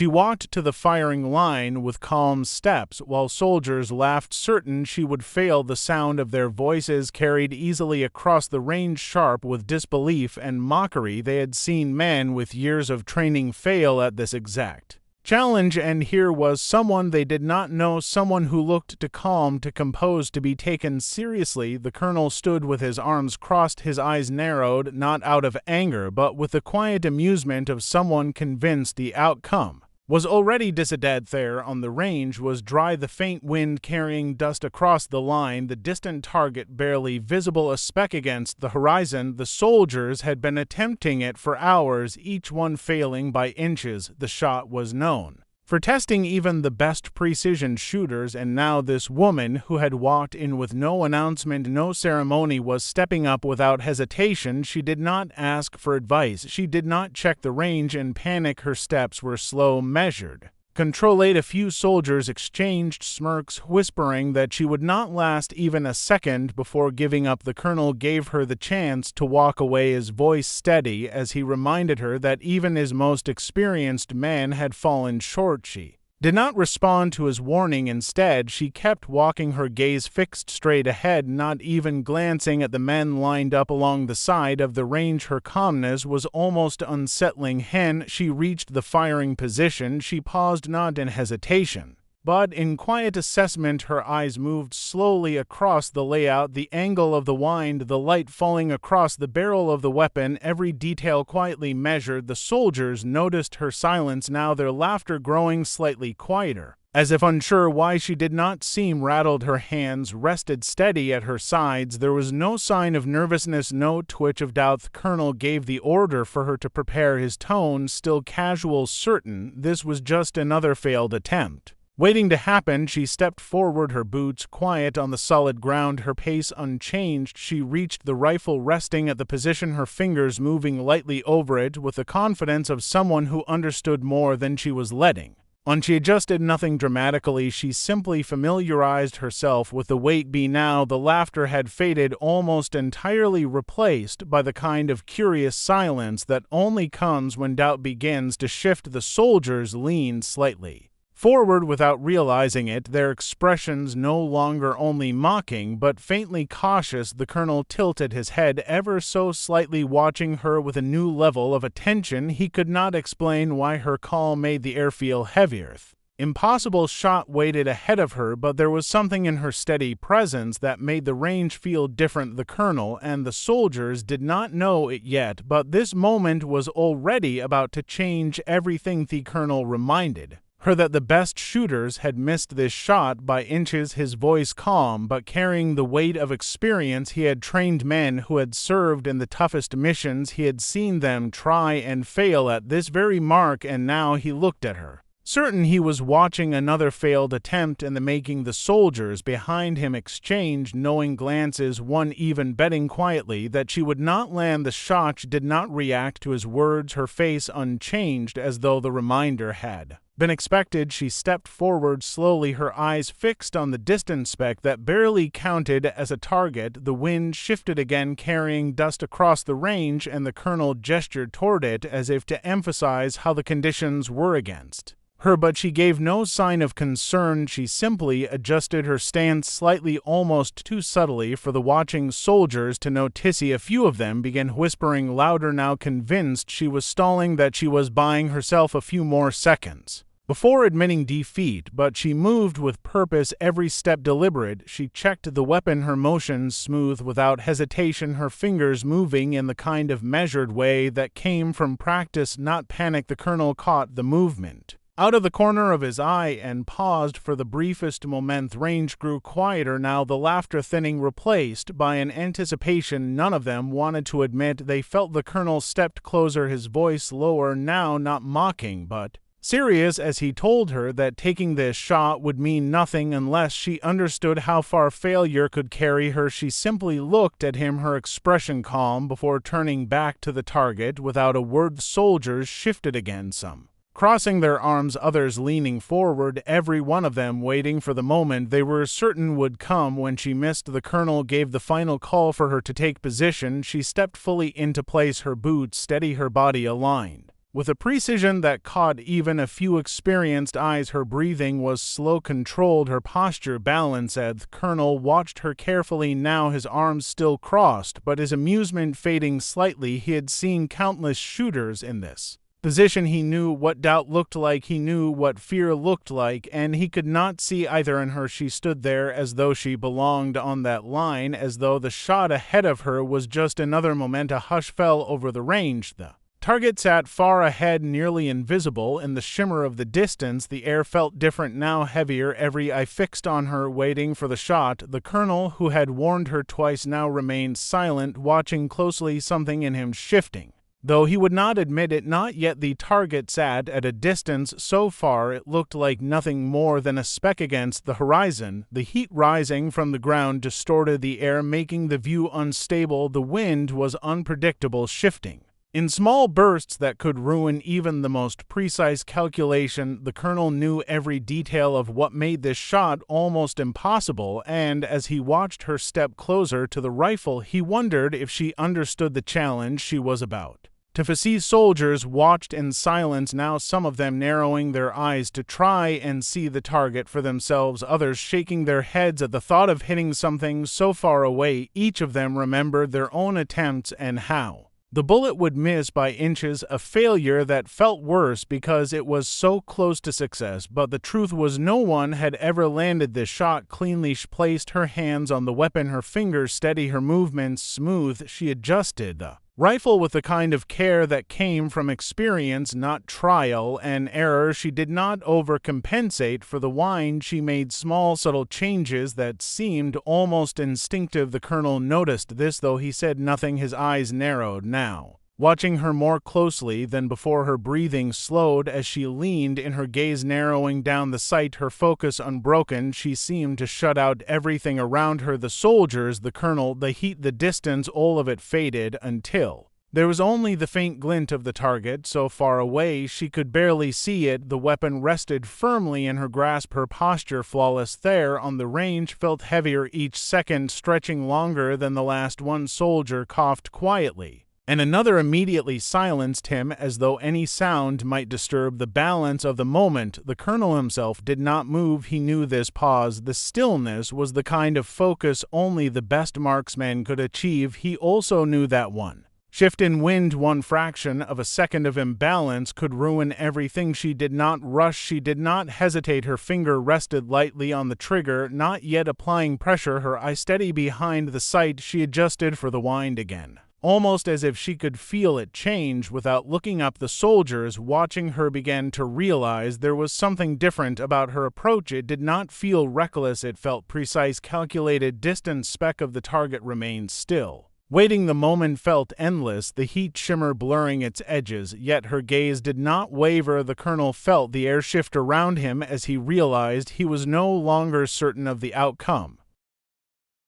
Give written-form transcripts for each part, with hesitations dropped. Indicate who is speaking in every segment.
Speaker 1: She walked to the firing line with calm steps, while soldiers laughed, certain she would fail. The sound of their voices carried easily across the range, sharp with disbelief and mockery. They had seen men with years of training fail at this exact challenge, and here was someone they did not know, someone who looked too calm, too composed to be taken seriously. The colonel stood with his arms crossed, his eyes narrowed, not out of anger, but with the quiet amusement of someone convinced the outcome was already decided. There on the range was dry, the faint wind carrying dust across the line, the distant target barely visible, a speck against the horizon. The soldiers had been attempting it for hours, each one failing by inches. The shot was known for testing even the best precision shooters, and now this woman, who had walked in with no announcement, no ceremony, was stepping up without hesitation. She did not ask for advice. She did not check the range in panic. Her steps were slow, measured, controlled. A few soldiers exchanged smirks, whispering that she would not last even a second before giving up. The colonel gave her the chance to walk away, his voice steady as he reminded her that even his most experienced men had fallen short. She did not respond to his warning. Instead, she kept walking, her gaze fixed straight ahead, not even glancing at the men lined up along the side of the range. Her calmness was almost unsettling. When she reached the firing position, she paused, not in hesitation, but in quiet assessment. Her eyes moved slowly across the layout, the angle of the wind, the light falling across the barrel of the weapon, every detail quietly measured. The soldiers noticed her silence now, their laughter growing slightly quieter, as if unsure why she did not seem rattled. Her hands rested steady at her sides. There was no sign of nervousness, no twitch of doubt. The colonel gave the order for her to prepare, his tone still casual, certain this was just another failed attempt waiting to happen. She stepped forward, her boots quiet on the solid ground, her pace unchanged. She reached the rifle, resting at the position, her fingers moving lightly over it with the confidence of someone who understood more than she was letting on. She adjusted nothing dramatically. She simply familiarized herself with the weight. Now the laughter had faded, almost entirely replaced by the kind of curious silence that only comes when doubt begins to shift. The soldiers leaned slightly forward without realizing it, their expressions no longer only mocking but faintly cautious. The colonel tilted his head ever so slightly, watching her with a new level of attention. He could not explain why her calm made the air feel heavier. Impossible shot waited ahead of her, but there was something in her steady presence that made the range feel different. The colonel and the soldiers did not know it yet, but this moment was already about to change everything. The colonel reminded her that the best shooters had missed this shot by inches, his voice calm but carrying the weight of experience. He had trained men who had served in the toughest missions. He had seen them try and fail at this very mark, and now he looked at her, certain he was watching another failed attempt in the making. The soldiers behind him exchanged knowing glances, one even betting quietly that she would not land the shot. She did not react to his words, her face unchanged, as though the reminder had been expected. She stepped forward slowly, her eyes fixed on the distant speck that barely counted as a target. The wind shifted again, carrying dust across the range, and the colonel gestured toward it as if to emphasize how the conditions were against her, but she gave no sign of concern. She simply adjusted her stance slightly, almost too subtly for the watching soldiers to notice. A few of them began whispering louder, now convinced she was stalling, that she was buying herself a few more seconds before admitting defeat. But she moved with purpose, every step deliberate. She checked the weapon, her motions smooth without hesitation, her fingers moving in the kind of measured way that came from practice, not panic. The colonel caught the movement out of the corner of his eye and paused for the briefest moment. Range grew quieter now, the laughter thinning, replaced by an anticipation none of them wanted to admit. They felt. The colonel stepped closer, his voice lower now, not mocking but serious, as he told her that taking this shot would mean nothing unless she understood how far failure could carry her. She simply looked at him, her expression calm, before turning back to the target without a word. The soldiers shifted again, some crossing their arms, others leaning forward, every one of them waiting for the moment they were certain would come. When she missed, the colonel gave the final call for her to take position. She stepped fully into place, her boots steady, her body aligned With a precision that caught even a few experienced eyes, her breathing was slow, controlled, her posture balanced. The colonel watched her carefully, now his arms still crossed, but his amusement fading slightly. He had seen countless shooters in this position. He knew what doubt looked like, he knew what fear looked like, and he could not see either in her. She stood there as though she belonged on that line, as though the shot ahead of her was just another moment. A hush fell over the range. The target sat far ahead, nearly invisible in the shimmer of the distance. The air felt different now, heavier, every eye fixed on her, waiting for the shot. The colonel, who had warned her twice, now remained silent, watching closely, something in him shifting. Though he would not admit it, not yet. The target sat at a distance so far it looked like nothing more than a speck against the horizon. The heat rising from the ground distorted the air, making the view unstable. The wind was unpredictable, shifting in small bursts that could ruin even the most precise calculation. The colonel knew every detail of what made this shot almost impossible, and as he watched her step closer to the rifle, he wondered if she understood the challenge she was about to face. Soldiers watched in silence now, some of them narrowing their eyes to try and see the target for themselves, others shaking their heads at the thought of hitting something so far away. Each of them remembered their own attempts and how the bullet would miss by inches, a failure that felt worse because it was so close to success. But the truth was, no one had ever landed this shot cleanly. She placed her hands on the weapon, her fingers steady, her movements smooth. She adjusted the rifle with the kind of care that came from experience, not trial and error. She did not overcompensate for the wind. She made small, subtle changes that seemed almost instinctive. The colonel noticed this, though he said nothing. His eyes narrowed now, watching her more closely than before. Her breathing slowed as she leaned in, her gaze narrowing down the sight, her focus unbroken. She seemed to shut out everything around her, the soldiers, the colonel, the heat, the distance. All of it faded until there was only the faint glint of the target, so far away she could barely see it. The weapon rested firmly in her grasp, her posture flawless. There on the range felt heavier, each second stretching longer than the last. One soldier coughed quietly, and another immediately silenced him, as though any sound might disturb the balance of the moment. The colonel himself did not move. He knew this pause, the stillness, was the kind of focus only the best marksman could achieve. He also knew that one shift in wind, one fraction of a second of imbalance, could ruin everything. She did not rush, she did not hesitate. Her finger rested lightly on the trigger, not yet applying pressure, her eye steady behind the sight. She adjusted for the wind again, almost as if she could feel it change without looking up. The soldiers watching her began to realize there was something different about her approach. It did not feel reckless, it felt precise, calculated. Distant speck of the target remained still, waiting. The moment felt endless, the heat shimmer blurring its edges, yet her gaze did not waver. The colonel felt the air shift around him as he realized he was no longer certain of the outcome.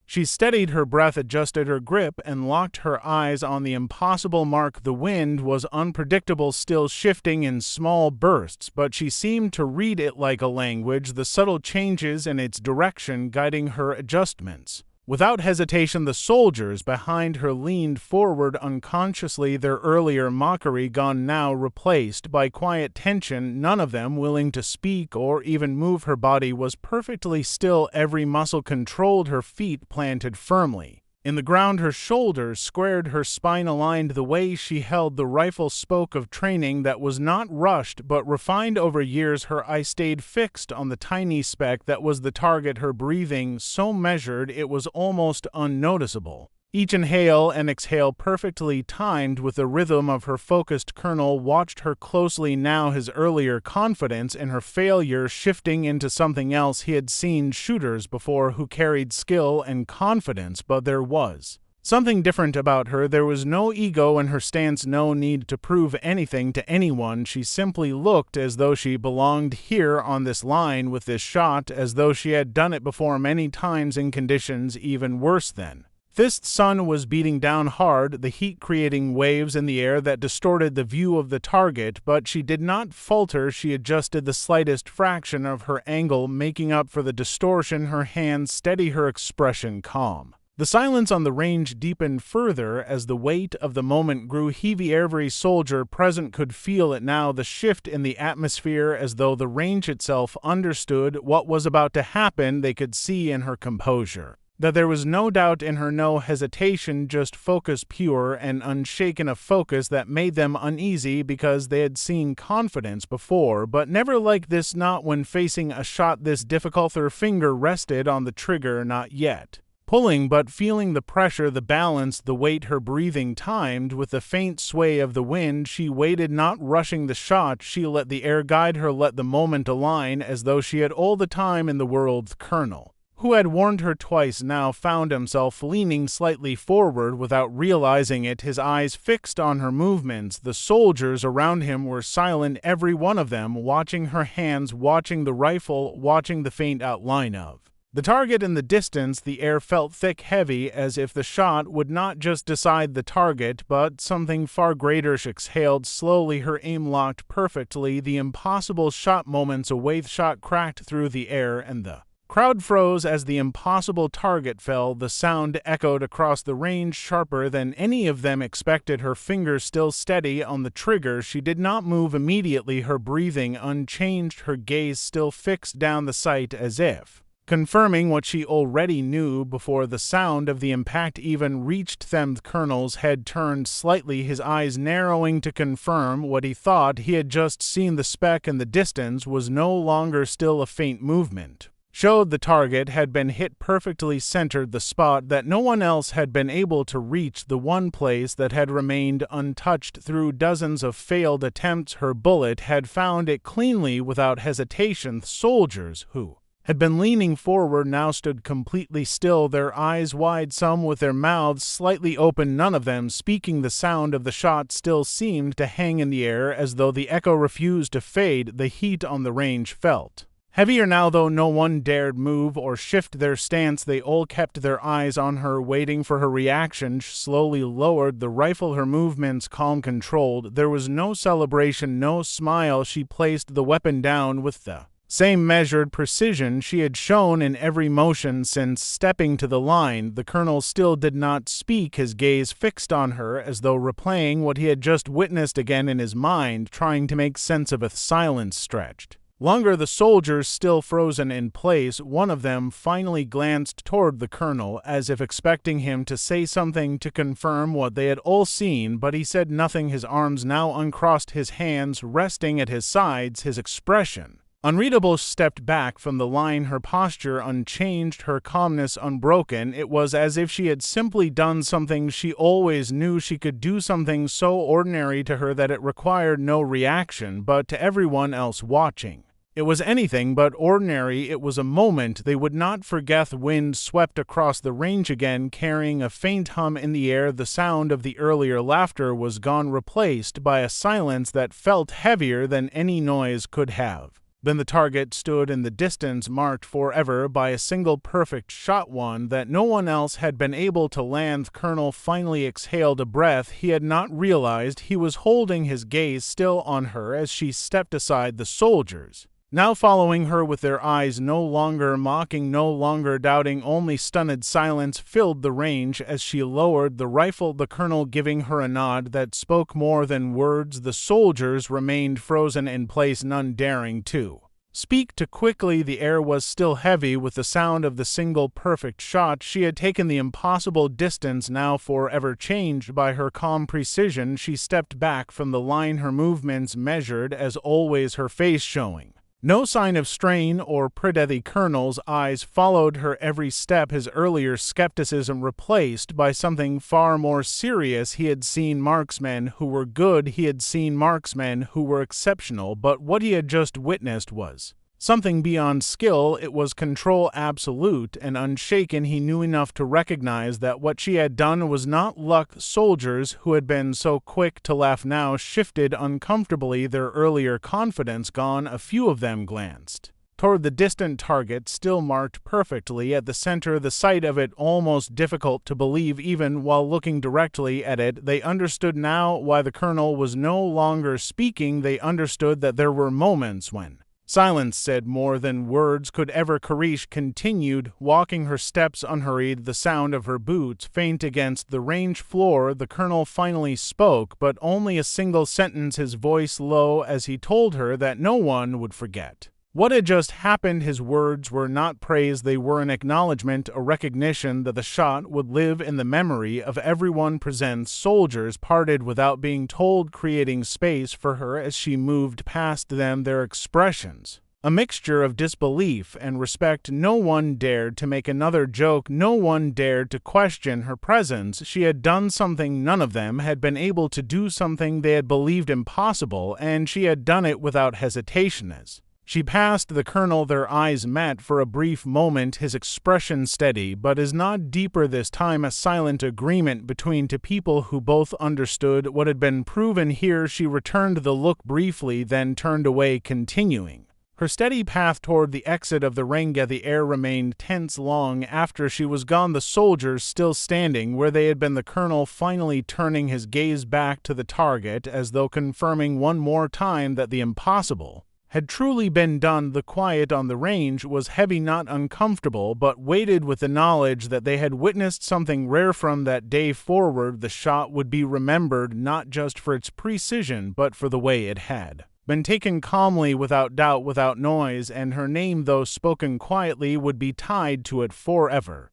Speaker 1: She steadied her breath, adjusted her grip, and locked her eyes on the impossible mark. The wind was unpredictable, still shifting in small bursts, but she seemed to read it like a language, the subtle changes in its direction guiding her adjustments. Without hesitation, the soldiers behind her leaned forward unconsciously, their earlier mockery gone, now replaced by quiet tension, none of them willing to speak or even move. Her body was perfectly still, every muscle controlled, her feet planted firmly in the ground, her shoulders squared, her spine aligned. The way she held the rifle spoke of training that was not rushed but refined over years. Her eye stayed fixed on the tiny speck that was the target, her breathing so measured it was almost unnoticeable, each inhale and exhale perfectly timed with the rhythm of her focused. Colonel watched her closely now, his earlier confidence in her failure shifting into something else. He had seen shooters before who carried skill and confidence, but there was something different about her. There was no ego in her stance, no need to prove anything to anyone. She simply looked as though she belonged here on this line with this shot, as though she had done it before many times in conditions even worse than this. Sun was beating down hard, the heat creating waves in the air that distorted the view of the target, but she did not falter. She adjusted the slightest fraction of her angle, making up for the distortion, her hands steady, her expression calm. The silence on the range deepened further as the weight of the moment grew heavy. Every soldier present could feel it now, the shift in the atmosphere, as though the range itself understood what was about to happen. They could see in her composure that there was no doubt in her, no hesitation, just focus, pure and unshaken, a focus that made them uneasy because they had seen confidence before, but never like this, not when facing a shot this difficult. Her finger rested on the trigger, not yet pulling, but feeling the pressure, the balance, the weight, her breathing timed with the faint sway of the wind. She waited, not rushing the shot. She let the air guide her, let the moment align, as though she had all the time in the world. The colonel, who had warned her twice, now found himself leaning slightly forward without realizing it, his eyes fixed on her movements. The soldiers around him were silent, every one of them watching her hands, watching the rifle, watching the faint outline of the target in the distance. The air felt thick, heavy, as if the shot would not just decide the target, but something far greater. She exhaled slowly, her aim locked perfectly. The impossible shot moments away. The shot cracked through the air, and the crowd froze as the impossible target fell. The sound echoed across the range, sharper than any of them expected. Her fingers still steady on the trigger. She did not move immediately, her breathing unchanged, her gaze still fixed down the sight, as if confirming what she already knew before the sound of the impact even reached them. The colonel's head turned slightly, his eyes narrowing to confirm what he thought he had just seen. The speck in the distance was no longer still. A faint movement showed the target had been hit perfectly centered, the spot that no one else had been able to reach, the one place that had remained untouched through dozens of failed attempts. Her bullet had found it cleanly without hesitation. The soldiers, who had been leaning forward, now stood completely still, their eyes wide, some with their mouths slightly open, none of them speaking. The sound of the shot still seemed to hang in the air, as though the echo refused to fade. The heat on the range felt heavier now, though no one dared move or shift their stance. They all kept their eyes on her, waiting for her reaction. She slowly lowered the rifle, her movements calm, controlled. There was no celebration, no smile. She placed the weapon down with the same measured precision she had shown in every motion since stepping to the line. The colonel still did not speak, his gaze fixed on her as though replaying what he had just witnessed again in his mind, trying to make sense of it. Silence stretched longer, the soldiers still frozen in place. One of them finally glanced toward the colonel, as if expecting him to say something to confirm what they had all seen, but he said nothing. His arms now uncrossed, his hands resting at his sides, his expression unreadable. Stepped back from the line, her posture unchanged, her calmness unbroken. It was as if she had simply done something she always knew she could do, something so ordinary to her that it required no reaction, but to everyone else watching, it was anything but ordinary. It was a moment they would not forget. The wind swept across the range again, carrying a faint hum in the air. The sound of the earlier laughter was gone, replaced by a silence that felt heavier than any noise could have. Then the target stood in the distance, marked forever by a single perfect shot, one that no one else had been able to land. The colonel finally exhaled a breath. He had not realized he was holding his gaze still on her as she stepped aside. The soldiers, now following her with their eyes no longer mocking, no longer doubting, only stunned silence filled the range as she lowered the rifle, the colonel giving her a nod that spoke more than words. The soldiers remained frozen in place, none daring to speak, to quickly. The air was still heavy with the sound of the single perfect shot. She had taken the impossible distance, now forever changed by her calm precision. She stepped back from the line, her movements measured as always, her face showing no sign of strain or pride. The colonel's eyes followed her every step, his earlier skepticism replaced by something far more serious. He had seen marksmen who were good, he had seen marksmen who were exceptional, but what he had just witnessed was something beyond skill. It was control, absolute and unshaken. He knew enough to recognize that what she had done was not luck. Soldiers who had been so quick to laugh now shifted uncomfortably, their earlier confidence gone. A few of them glanced toward the distant target, still marked perfectly at the center, the sight of it almost difficult to believe even while looking directly at it. They understood now why the colonel was no longer speaking. They understood that there were moments when Silence said more than words could ever. Karish continued, walking her steps unhurried, the sound of her boots faint against the range floor. The colonel finally spoke, but only a single sentence, his voice low as he told her that no one would forget what had just happened. His words were not praise, they were an acknowledgement, a recognition that the shot would live in the memory of everyone present. Soldiers parted without being told, creating space for her as she moved past them, their expressions a mixture of disbelief and respect. No one dared to make another joke, no one dared to question her presence. She had done something none of them had been able to do, something they had believed impossible, and she had done it without hesitation. As she passed the colonel, their eyes met for a brief moment, his expression steady but his nod deeper this time, a silent agreement between two people who both understood what had been proven here. She returned the look briefly, then turned away, continuing her steady path toward the exit of the ring. The air remained tense long after she was gone, the soldiers still standing where they had been, the colonel finally turning his gaze back to the target as though confirming one more time that the impossible had truly been done. The quiet on the range was heavy, not uncomfortable, but weighted with the knowledge that they had witnessed something rare. From that day forward, the shot would be remembered not just for its precision, but for the way it had been taken calmly, without doubt, without noise, and her name, though spoken quietly, would be tied to it forever.